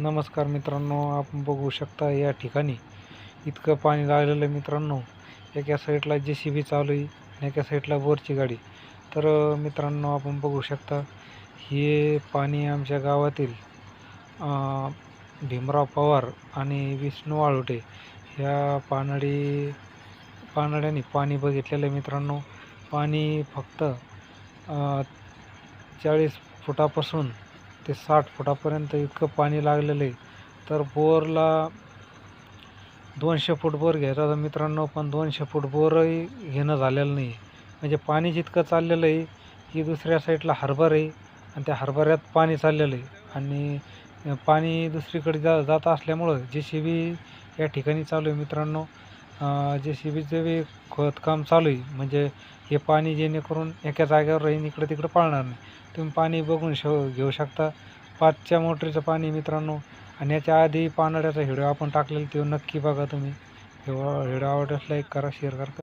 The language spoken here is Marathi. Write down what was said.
नमस्कार मित्रांनो, आपण बघू शकता या ठिकाणी इतकं पाणी लागलेलं आहे मित्रांनो. एका साईडला JCB चालू आहे आणि एका साईडला बोरची गाडी. तर मित्रांनो, आपण बघू शकता हे पाणी आमच्या गावातील भीमराव पवार आणि विष्णू वाळुटे ह्या पानड्यांनी पाणी बघितलेलं आहे मित्रांनो. पाणी फक्त 40 फुटापासून ते 60 फुटापर्यंत इतकं पाणी लागलेलं आहे. तर बोरला 200 फूट बोर घ्यायचा होता मित्रांनो, पण 200 फूट बोरही घेणं झालेलं नाही. म्हणजे पाणी जितकं चाललेलं आहे की दुसऱ्या साईडला हरभरा आहे आणि त्या हरभऱ्यात पाणी चाललेलं आहे आणि पाणी दुसरीकडे जात असल्यामुळं JCB या ठिकाणी चालू आहे मित्रांनो. JCBचं बी खोदकाम चालू आहे. म्हणजे हे पाणी जेणेकरून एका जागेवर राहीन, इकडं तिकडं पळणार नाही. तुम्ही पाणी बघून घेऊ शकता. 5च्या मोटरीचं पाणी मित्रांनो. आणि याच्या आधी पानड्याचा व्हिडिओ आपण टाकलेला तो नक्की बघा तुम्ही. व्हिडिओ आवडल्यास लाईक करा, शेअर करा.